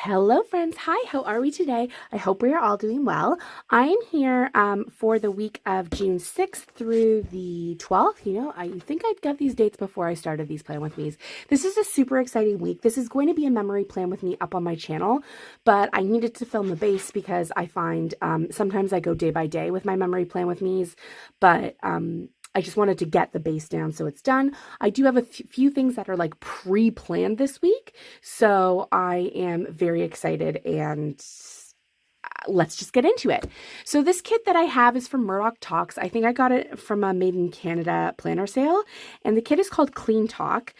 Hello friends, hi, how are we today? I hope we are all doing well. I am here for the week of June 6th through the 12th. I think I'd got these dates before I started these Plan With Me's. This is a super exciting week. This is going to be a memory plan with me up on my channel, but I needed to film the base because I find sometimes I go day by day with my memory plan with me's, but I just wanted to get the base down so it's done. I do have a few things that are like pre-planned this week, so I am very excited and let's just get into it. So this kit that I have is from Murdock Talks. I think I got it from a Made in Canada planner sale, and the kit is called CleanTok.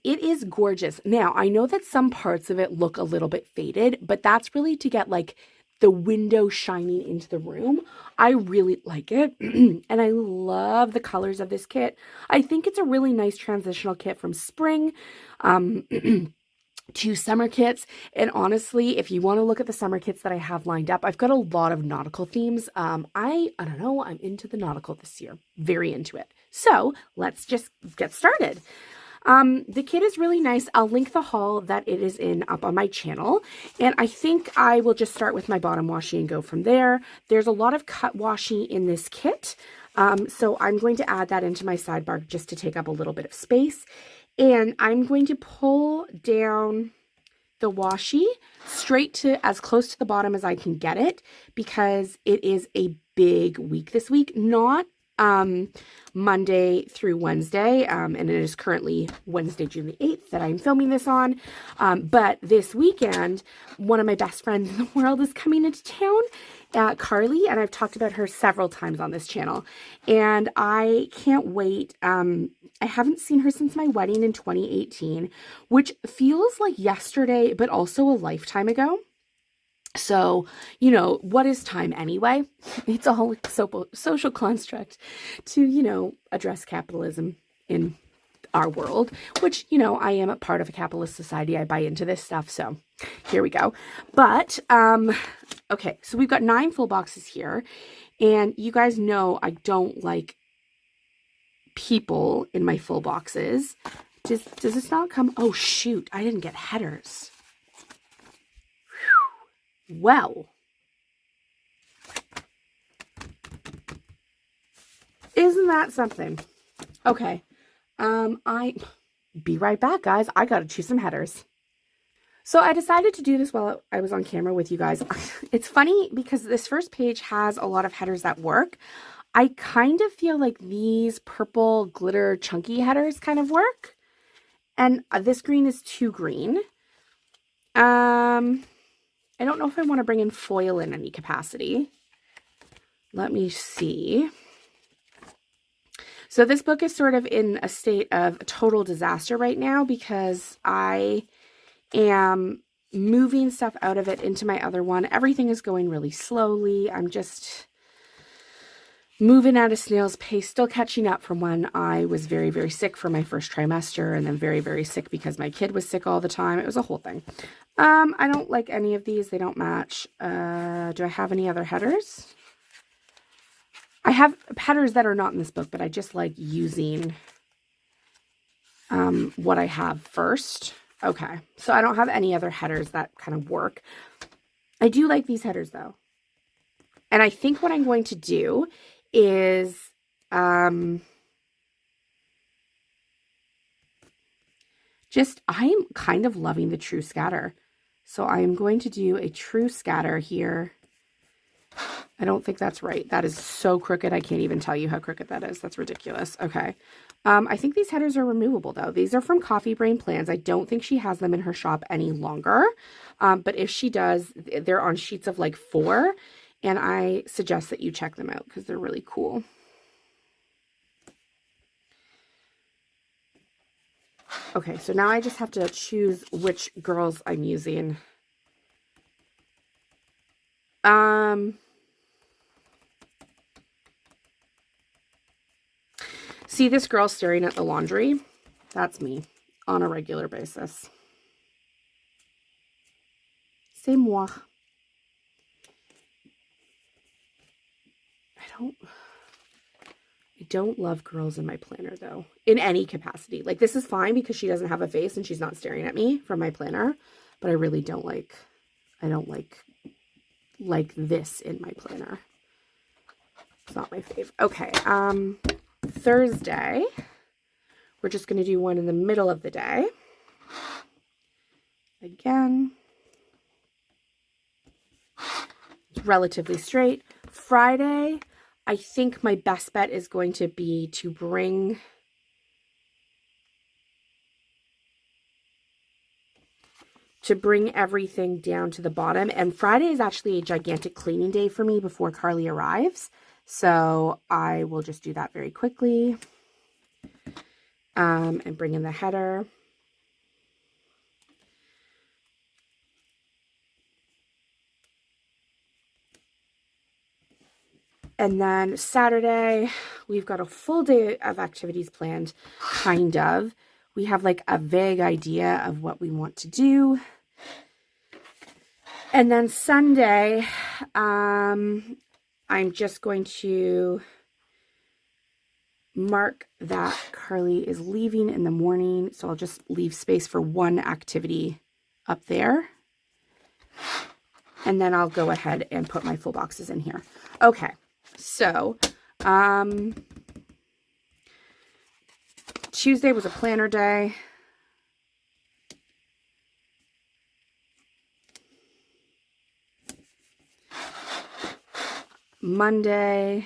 It is gorgeous. Now, I know that some parts of it look a little bit faded, but that's really to get like the window shining into the room. I really like it, and I love the colors of this kit. I think it's a really nice transitional kit from spring to summer kits. And honestly, if you want to look at the summer kits that I have lined up, I've got a lot of nautical themes. I don't know, I'm into the nautical this year. Very into it. So let's just get started. The kit is really nice. I'll link the haul that it is in up on my channel. And I think I will just start with my bottom washi and go from there. There's a lot of cut washi in this kit. So I'm going to add that into my sidebar just to take up a little bit of space. And I'm going to pull down the washi straight to as close to the bottom as I can get it, because it is a big week this week. Not Monday through Wednesday, and it is currently Wednesday, June the 8th that I'm filming this on, but this weekend, one of my best friends in the world is coming into town, Carly, and I've talked about her several times on this channel, and I can't wait. I haven't seen her since my wedding in 2018, which feels like yesterday, but also a lifetime ago. So, what is time anyway? It's a whole social construct to, address capitalism in our world, which, I am a part of a capitalist society. I buy into this stuff. So here we go. But, okay, so we've got 9 full boxes here, and you guys know I don't like people in my full boxes. Does this not come? Oh, shoot. I didn't get headers. Well, isn't that something? Okay, be right back, guys. I gotta choose some headers. So I decided to do this while I was on camera with you guys. It's funny because this first page has a lot of headers that work. I kind of feel like these purple glitter chunky headers kind of work, and this green is too green. I don't know if I want to bring in foil in any capacity. Let me see. So this book is sort of in a state of total disaster right now because I am moving stuff out of it into my other one. Everything is going really slowly. I'm just moving at a snail's pace, still catching up from when I was very, very sick for my first trimester, and then very, very sick because my kid was sick all the time. It was a whole thing. I don't like any of these. They don't match. Do I have any other headers? I have headers that are not in this book, but I just like using what I have first. Okay, so I don't have any other headers that kind of work. I do like these headers though. And I think what I'm going to do is I'm kind of loving the true scatter. So I am going to do a true scatter here. I don't think that's right. That is so crooked. I can't even tell you how crooked that is. That's ridiculous. Okay. I think these headers are removable though. These are from Coffee Brain Plans. I don't think she has them in her shop any longer. But if she does, they're on sheets of like 4. And I suggest that you check them out because they're really cool. Okay, so now I just have to choose which girls I'm using. See this girl staring at the laundry? That's me on a regular basis. C'est moi. I don't love girls in my planner though, in any capacity. Like this is fine because she doesn't have a face and she's not staring at me from my planner. but I really don't like, I don't like this in my planner. It's not my fave. Okay, Thursday, we're just going to do one in the middle of the day. Again, it's relatively straight. Friday, I think my best bet is going to be to bring everything down to the bottom. And Friday is actually a gigantic cleaning day for me before Carly arrives. So I will just do that very quickly. And bring in the header. And then Saturday, we've got a full day of activities planned, kind of. We have like a vague idea of what we want to do. And then Sunday, I'm just going to mark that Carly is leaving in the morning. So I'll just leave space for one activity up there. And then I'll go ahead and put my full boxes in here. Okay, so Tuesday was a planner day. Monday.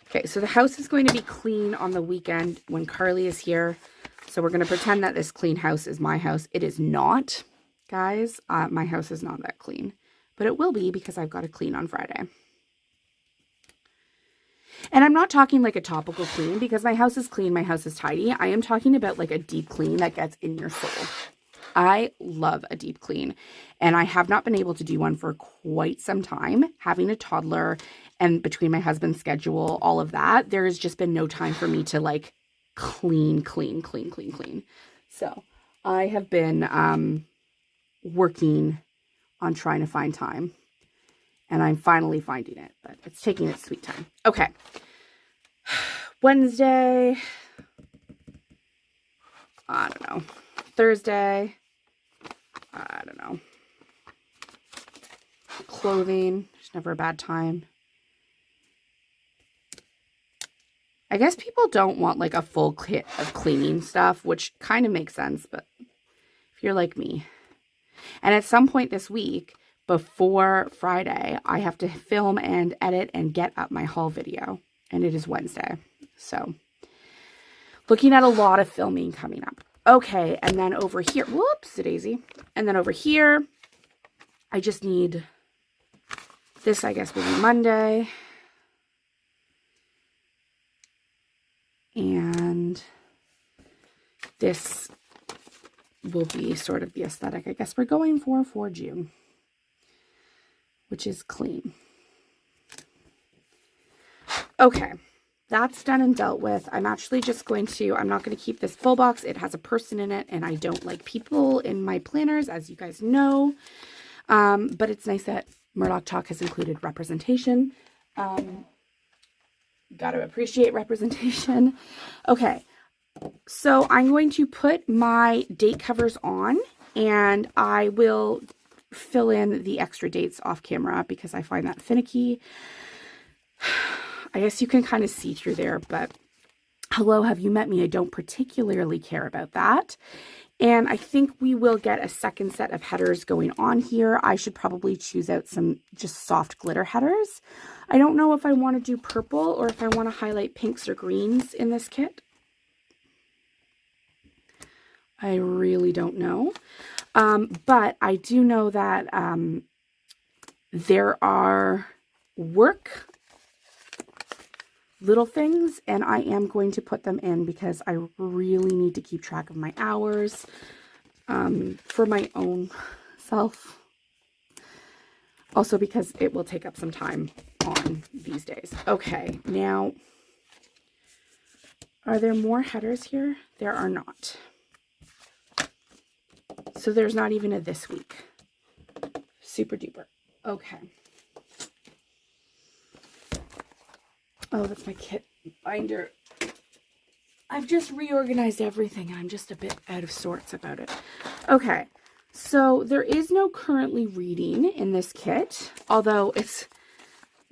Okay, so the house is going to be clean on the weekend when Carly is here. So we're going to pretend that this clean house is my house. It is not, guys. My house is not that clean. But it will be because I've got to clean on Friday. And I'm not talking like a topical clean because my house is clean, my house is tidy. I am talking about like a deep clean that gets in your soul. I love a deep clean, and I have not been able to do one for quite some time. Having a toddler and between my husband's schedule, all of that, there has just been no time for me to like clean. So I have been working on trying to find time, and I'm finally finding it, but it's taking its sweet time. Okay. Wednesday, I don't know. Thursday, I don't know. Clothing, there's never a bad time. I guess people don't want like a full kit of cleaning stuff, which kind of makes sense, but if you're like me. And at some point this week, before Friday, I have to film and edit and get up my haul video, and it is Wednesday. So, looking at a lot of filming coming up. Okay, and then over here, whoops, daisy. And then over here, I just need, this I guess will be Monday. And this will be sort of the aesthetic I guess we're going for June, which is clean. Okay. That's done and dealt with. I'm actually just going to, I'm not going to keep this full box. It has a person in it, and I don't like people in my planners, as you guys know. But it's nice that Murdock Talk has included representation. Got to appreciate representation. Okay, so I'm going to put my date covers on, and I will fill in the extra dates off camera because I find that finicky. I guess you can kind of see through there, but hello, have you met me? I don't particularly care about that. And I think we will get a second set of headers going on here. I should probably choose out some just soft glitter headers. I don't know if I want to do purple or if I want to highlight pinks or greens in this kit. I really don't know. But I do know that there are work little things, and I am going to put them in because I really need to keep track of my hours for my own self. Also because it will take up some time on these days. Okay, now, are there more headers here? There are not. So there's not even a this week. Super duper. Okay. Oh, that's my kit binder. I've just reorganized everything, and I'm just a bit out of sorts about it. Okay, so there is no currently reading in this kit, although it's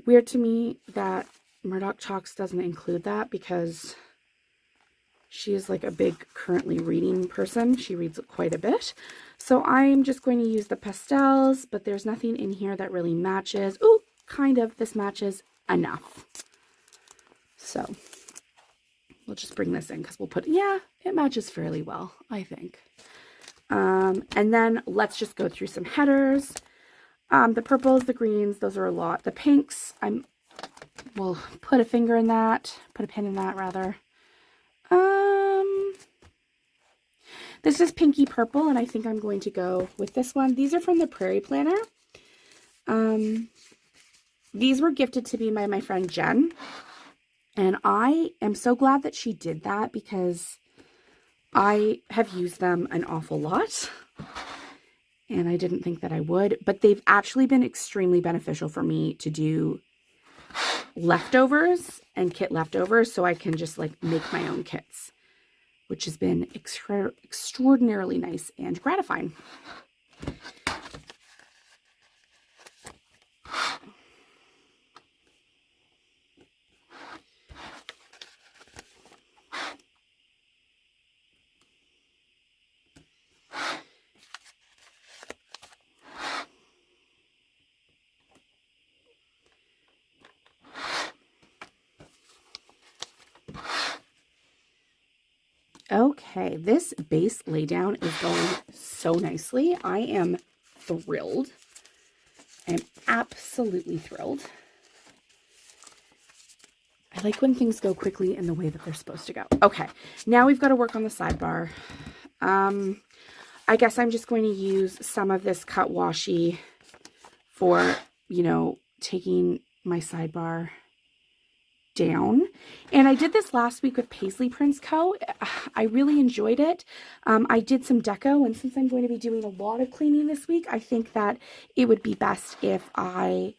weird to me that Murdock Talks doesn't include that because she is like a big currently reading person. She reads quite a bit. So I'm just going to use the pastels, but there's nothing in here that really matches. Ooh, kind of. This matches enough. So we'll just bring this in because we'll put, yeah, it matches fairly well, I think. And then let's just go through some headers. The purples, the greens, those are a lot. The pinks, we'll put a finger in that, put a pin in that rather. This is pinky purple, and I think I'm going to go with this one. These are from the Prairie Planner. These were gifted to me by my friend Jen, and I am so glad that she did that because I have used them an awful lot, and I didn't think that I would, but they've actually been extremely beneficial for me to do leftovers and kit leftovers, so I can just like make my own kits, which has been extraordinarily nice and gratifying. Okay, this base laydown is going so nicely. I am thrilled. I'm absolutely thrilled. I like when things go quickly in the way that they're supposed to go. Okay, now we've got to work on the sidebar. I guess I'm just going to use some of this cut washi for, you know, taking my sidebar down. And I did this last week with TeddyPlansCo. I really enjoyed it. I did some deco, and since I'm going to be doing a lot of cleaning this week, I think that it would be best if I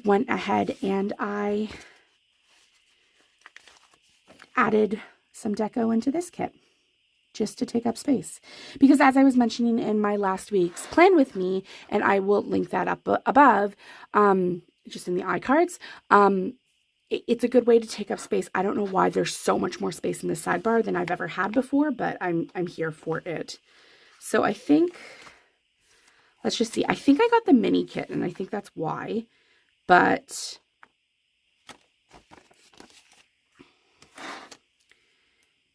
went ahead and I added some deco into this kit just to take up space. Because as I was mentioning in my last week's plan with me, and I will link that up above, just in the iCards, it's a good way to take up space. I don't know why there's so much more space in the sidebar than I've ever had before, but I'm here for it. So I think, let's just see. I think I got the mini kit, and I think that's why, but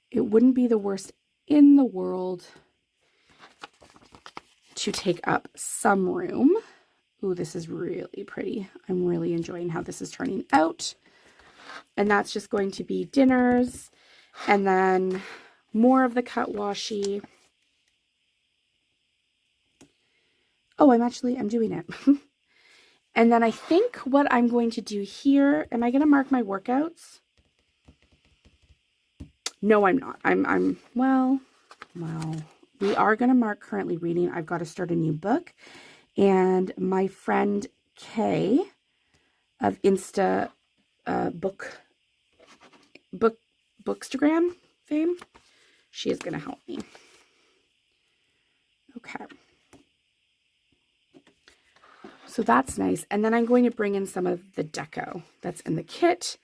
it wouldn't be the worst in the world to take up some room. Ooh, this is really pretty. I'm really enjoying how this is turning out. And that's just going to be dinners, and then more of the cut washi. Oh, I'm doing it. And then I think what I'm going to do here, am I going to mark my workouts? No, I'm not. Well, we are going to mark currently reading. I've got to start a new book, and my friend Kay of Insta bookstagram fame, she is going to help me. Okay. So that's nice. And then I'm going to bring in some of the deco that's in the kit,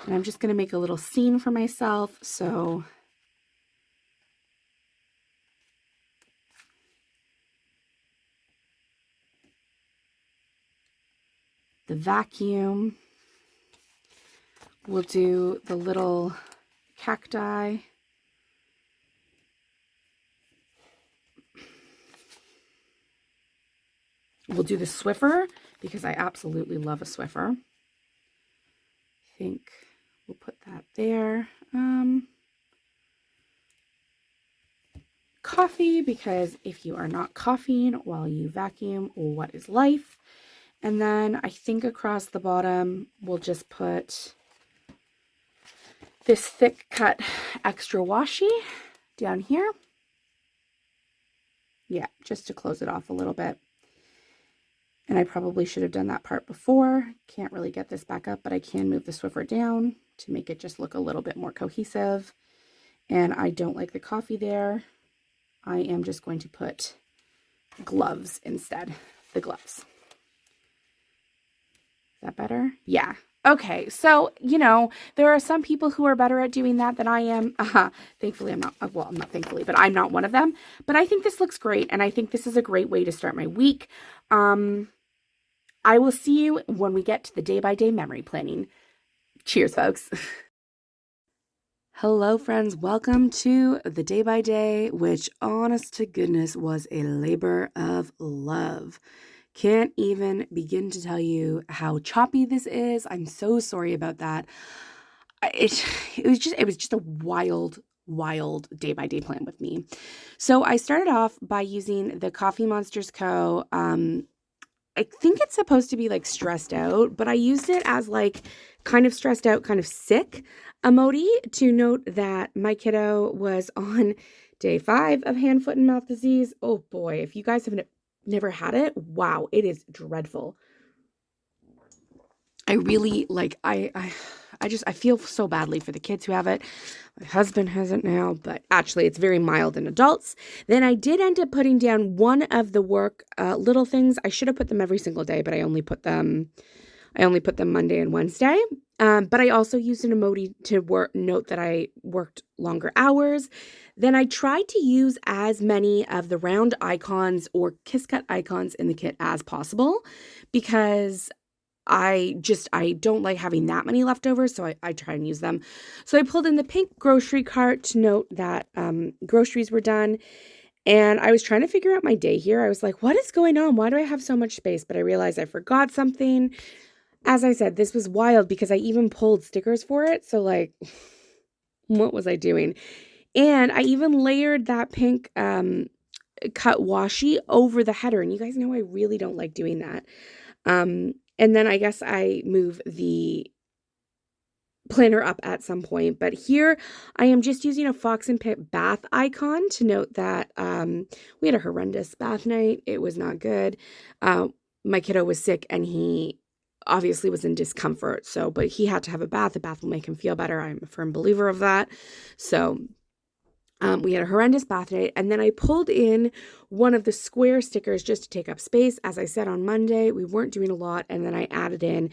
and I'm just going to make a little scene for myself. So the vacuum, we'll do the little cacti. We'll do the Swiffer because I absolutely love a Swiffer. I think we'll put that there. Coffee, because if you are not coughing while you vacuum, what is life? And then I think across the bottom, we'll just put this thick cut extra washi down here. Yeah, just to close it off a little bit. And I probably should have done that part before. Can't really get this back up, but I can move the Swiffer down to make it just look a little bit more cohesive. And I don't like the coffee there. I am just going to put gloves instead. The gloves. Is that better? Yeah. Okay, so, there are some people who are better at doing that than I am. Thankfully, I'm not, well, not thankfully, but I'm not one of them. But I think this looks great, and I think this is a great way to start my week. I will see you when we get to the day-by-day memory planning. Cheers, folks. Hello, friends. Welcome to the day-by-day, which, honest to goodness, was a labor of love. Can't even begin to tell you how choppy this is. I'm so sorry about that. It was just a wild day-by-day plan with me. So I started off by using the Coffee Monsters Co. I think it's supposed to be like stressed out, but I used it as like kind of stressed out, kind of sick emoji to note that my kiddo was on day 5 of hand, foot, and mouth disease. Oh boy, if you guys have never had it, wow, it is dreadful. I really I feel so badly for the kids who have it. My husband has it now, but actually it's very mild in adults. Then I did end up putting down one of the work little things. I should have put them every single day, but I only put them Monday and Wednesday. But I also used an emoji to note that I worked longer hours. Then I tried to use as many of the round icons or kiss cut icons in the kit as possible because I don't like having that many leftovers, so I try and use them. So I pulled in the pink grocery cart to note that groceries were done. And I was trying to figure out my day here. I was like, what is going on? Why do I have so much space? But I realized I forgot something. As I said, this was wild because I even pulled stickers for it. So like, what was I doing? And I even layered that pink cut washi over the header. And you guys know I really don't like doing that. And then I guess I move the planner up at some point. But here I am just using a Fox and Pip bath icon to note that we had a horrendous bath night. It was not good. My kiddo was sick and he obviously was in discomfort. But he had to have a bath. The bath will make him feel better. I'm a firm believer of that. So we had a horrendous bath night, and then I pulled in one of the square stickers just to take up space. As I said on Monday, we weren't doing a lot, and then I added in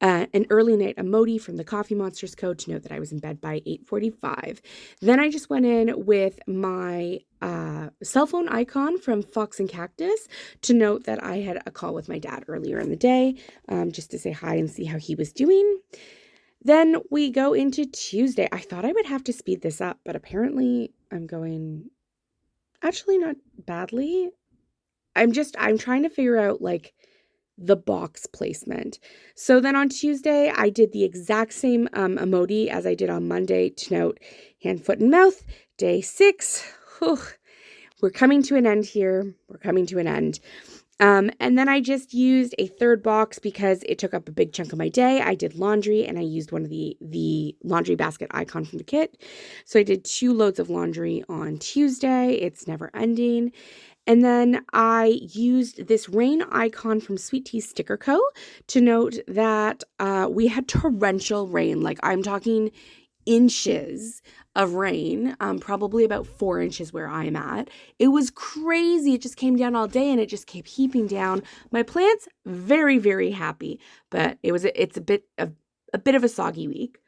an early night emoji from the Coffee Monsters code to note that I was in bed by 8:45. Then I just went in with my cell phone icon from Fox and Cactus to note that I had a call with my dad earlier in the day, just to say hi and see how he was doing. Then we go into Tuesday. I thought I would have to speed this up, but apparently I'm going actually not badly. I'm trying to figure out like the box placement. So then on Tuesday, I did the exact same emoji as I did on Monday to note hand, foot, and mouth. Day 6. Whew. We're coming to an end here. We're coming to an end. And then I just used a third box because it took up a big chunk of my day. I did laundry and I used one of the laundry basket icon from the kit. So I did 2 loads of laundry on Tuesday. It's never ending. And then I used this rain icon from Sweet Tea Sticker Co. to note that we had torrential rain. Like I'm talking inches of rain, probably about 4 inches where I'm at. It was crazy. It just came down all day and it just kept heaping down. My plants very, very happy, but it's a bit of a soggy week.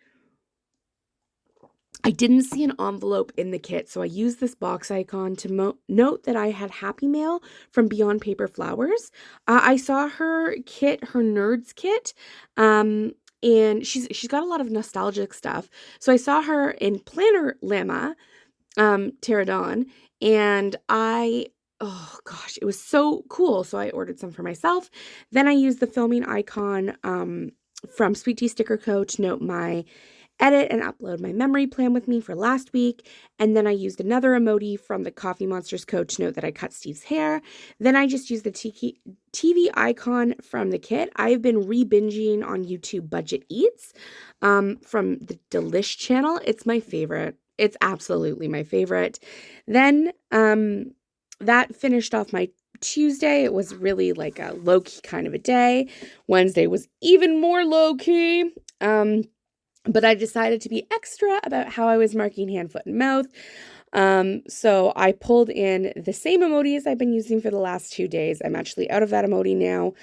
I didn't see an envelope in the kit, so I used this box icon to note that I had Happy Mail from Beyond Paper Flowers. I saw her kit, her Nerds kit, and she's got a lot of nostalgic stuff. So I saw her in Planner Llama, Pterodon, and oh gosh, it was so cool. So I ordered some for myself. Then I used the filming icon from Sweet Tea Sticker Co. to note my edit and upload my memory plan with me for last week. And then I used another emoji from the Coffee Monsters code to note that I cut Steve's hair. Then I just used the TV icon from the kit. I've been re-binging on YouTube Budget Eats from the Delish channel. It's my favorite. It's absolutely my favorite. Then that finished off my Tuesday. It was really like a low-key kind of a day. Wednesday was even more low-key. But I decided to be extra about how I was marking hand, foot, and mouth. So I pulled in the same emojis I've been using for the last 2 days. I'm actually out of that emoji now.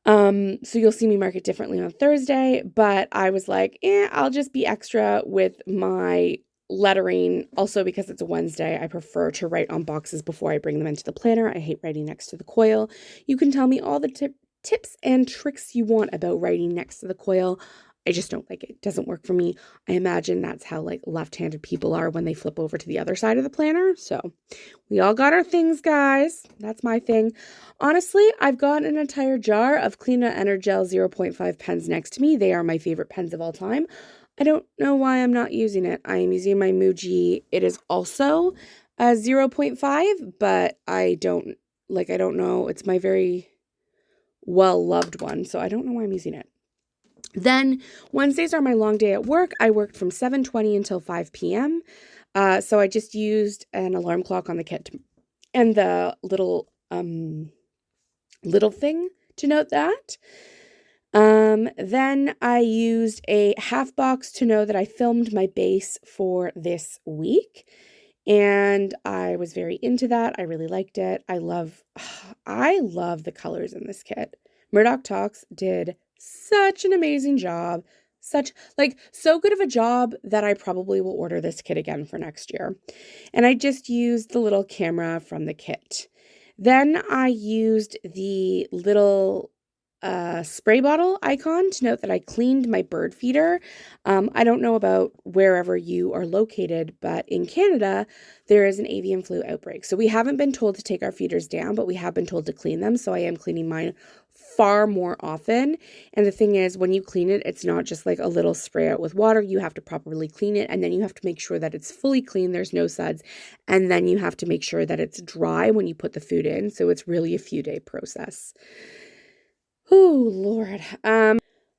So you'll see me mark it differently on Thursday, but I was like, I'll just be extra with my lettering. Also, because it's a Wednesday, I prefer to write on boxes before I bring them into the planner. I hate writing next to the coil. You can tell me all the tips and tricks you want about writing next to the coil. I just don't like it. It doesn't work for me. I imagine that's how like left-handed people are when they flip over to the other side of the planner. So we all got our things, guys. That's my thing. Honestly, I've got an entire jar of CleanTok Energel 0.5 pens next to me. They are my favorite pens of all time. I don't know why I'm not using it. I am using my Muji. It is also a 0.5, but I don't know. It's my very well-loved one, so I don't know why I'm using it. Then Wednesdays are my long day at work. I worked from 7:20 until 5 p.m. So I just used an alarm clock on the kit and the little thing to note that. Then I used a half box to know that I filmed my base for this week. And I was very into that. I really liked it. I love the colors in this kit. Murdock Talks did such an amazing job. So good of a job that I probably will order this kit again for next year. And I just used the little camera from the kit. Then I used the little spray bottle icon to note that I cleaned my bird feeder. I don't know about wherever you are located, but in Canada, there is an avian flu outbreak. So we haven't been told to take our feeders down, but we have been told to clean them. So I am cleaning mine far more often. And the thing is, when you clean it, it's not just like a little spray out with water. You have to properly clean it, and then you have to make sure that it's fully clean. There's no suds. And then you have to make sure that it's dry when you put the food in. So it's really a few-day process. Oh, Lord.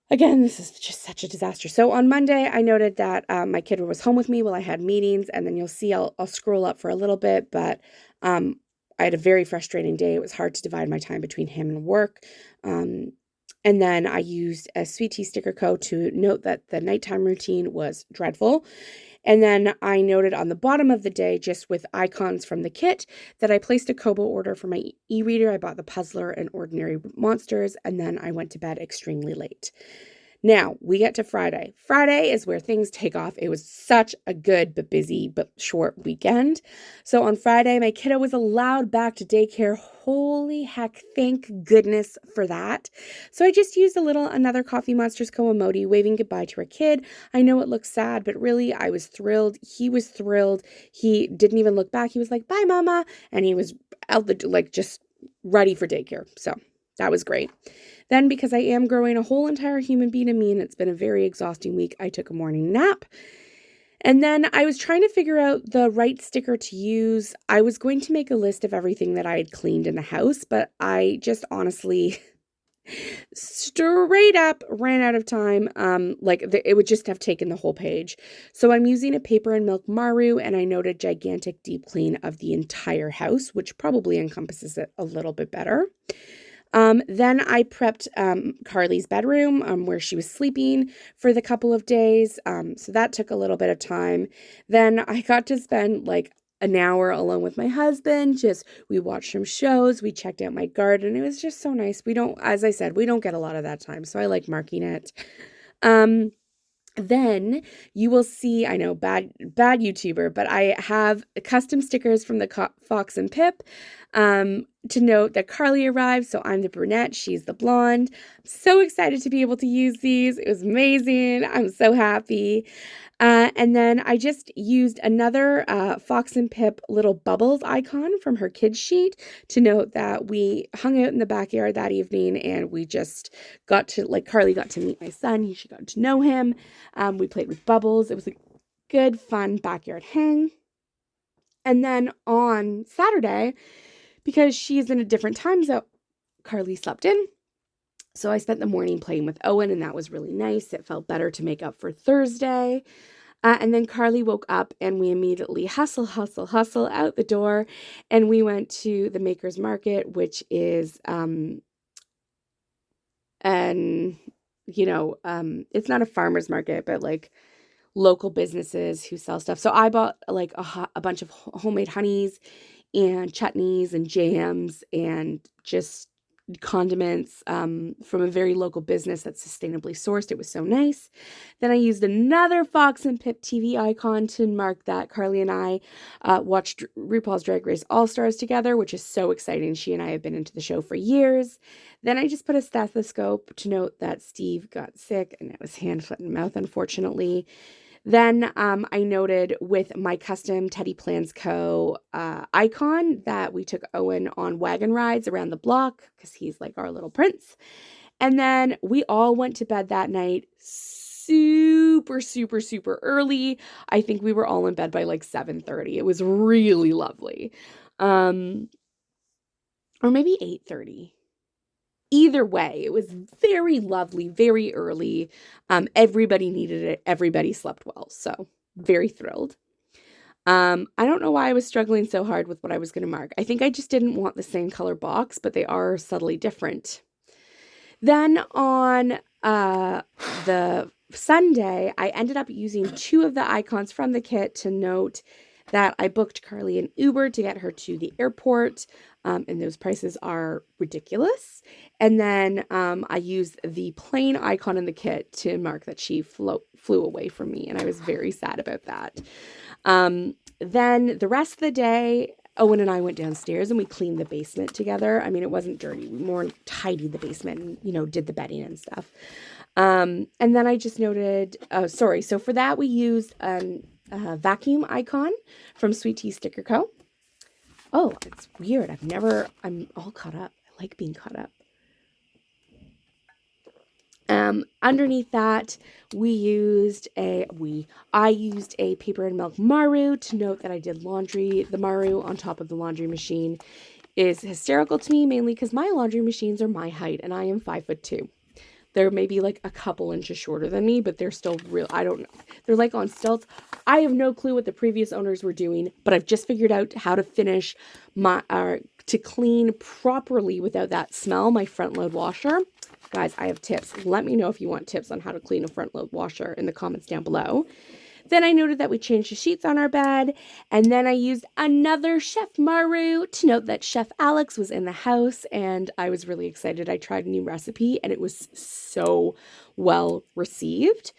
Again, this is just such a disaster. So on Monday, I noted that my kid was home with me while I had meetings, and then you'll see I'll scroll up for a little bit, but I had a very frustrating day. It was hard to divide my time between him and work. And then I used a Sweet Tea Sticker Co. to note that the nighttime routine was dreadful. And then I noted on the bottom of the day, just with icons from the kit, that I placed a Kobo order for my e-reader. I bought the Puzzler and Ordinary Monsters, and then I went to bed extremely late. Now, we get to Friday. Friday is where things take off. It was such a good but busy but short weekend. So on Friday, my kiddo was allowed back to daycare. Holy heck, thank goodness for that. So I just used another Coffee Monsters Co. emoji waving goodbye to our kid. I know it looks sad, but really I was thrilled. He was thrilled. He didn't even look back. He was like, bye, mama. And he was out just ready for daycare. So that was great. Then, because I am growing a whole entire human being in me, and it's been a very exhausting week, I took a morning nap. And then I was trying to figure out the right sticker to use. I was going to make a list of everything that I had cleaned in the house, but I just honestly straight up ran out of time. It would just have taken the whole page. So I'm using a paper and milk Maru, and I noted gigantic deep clean of the entire house, which probably encompasses it a little bit better. Then I prepped Carly's bedroom where she was sleeping for the couple of days. So that took a little bit of time. Then I got to spend an hour alone with my husband. We watched some shows. We checked out my garden. It was just so nice. As I said, we don't get a lot of that time. So I like marking it. Then you will see, I know, bad YouTuber, but I have custom stickers from the Fox and Pip to note that Carly arrived. So I'm the brunette, she's the blonde. I'm so excited to be able to use these. It was amazing. I'm so happy. And then I just used another Fox and Pip little bubbles icon from her kids sheet to note that we hung out in the backyard that evening, and we just got to, Carly got to meet my son. She got to know him. We played with bubbles. It was a good, fun backyard hang. And then on Saturday, because she's in a different time zone, Carly slept in. So I spent the morning playing with Owen, and that was really nice. It felt better to make up for Thursday. And then Carly woke up, and we immediately hustle out the door. And we went to the Maker's Market, which is, it's not a farmer's market, but local businesses who sell stuff. So I bought like a bunch of homemade honeys and chutneys and jams and just condiments from a very local business that's sustainably sourced. It was so nice. Then I used another Fox and Pip TV icon to mark that Carly and I watched RuPaul's Drag Race All-Stars together, which is so exciting. She and I have been into the show for years. Then I just put a stethoscope to note that Steve got sick, and it was hand, foot, and mouth, unfortunately. Then I noted with my custom TeddyPlansCo icon that we took Owen on wagon rides around the block because he's like our little prince. And then we all went to bed that night super, super, super early. I think we were all in bed by like 7:30. It was really lovely. Or maybe 8:30. Either way, it was very lovely, very early. Everybody needed it. Everybody slept well. So very thrilled. I don't know why I was struggling so hard with what I was going to mark. I think I just didn't want the same color box, but they are subtly different. Then on the Sunday, I ended up using 2 of the icons from the kit to note that I booked Carly an Uber to get her to the airport, and those prices are ridiculous. And then I used the plain icon in the kit to mark that she flew away from me, and I was very sad about that. Then the rest of the day, Owen and I went downstairs and we cleaned the basement together. I mean, it wasn't dirty. We more tidied the basement and, you know, did the bedding and stuff. And then I just noted, so for that we used a vacuum icon from Sweet Tea Sticker Co. Oh, it's weird. I'm all caught up. I like being caught up. Underneath that, I used a paper and milk maru to note that I did laundry. The maru on top of the laundry machine is hysterical to me, mainly because my laundry machines are my height and I am 5'2". They're maybe like a couple inches shorter than me, but they're still real. I don't know. They're like on stilts. I have no clue what the previous owners were doing, but I've just figured out how to finish to clean properly without that smell, my front load washer. Guys, I have tips. Let me know if you want tips on how to clean a front load washer in the comments down below. Then I noted that we changed the sheets on our bed, and then I used another Chef Maru to note that Chef Alex was in the house, and I was really excited. I tried a new recipe, and it was so well received.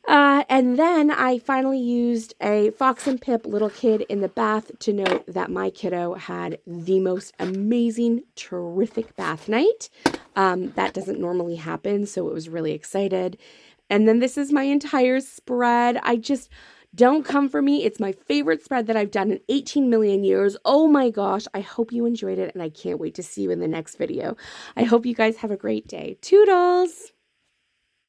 And then I finally used a Fox and Pip little kid in the bath to note that my kiddo had the most amazing, terrific bath night. That doesn't normally happen, so it was really excited. And then this is my entire spread. Don't come for me. It's my favorite spread that I've done in 18 million years. Oh my gosh. I hope you enjoyed it, and I can't wait to see you in the next video. I hope you guys have a great day. Toodles!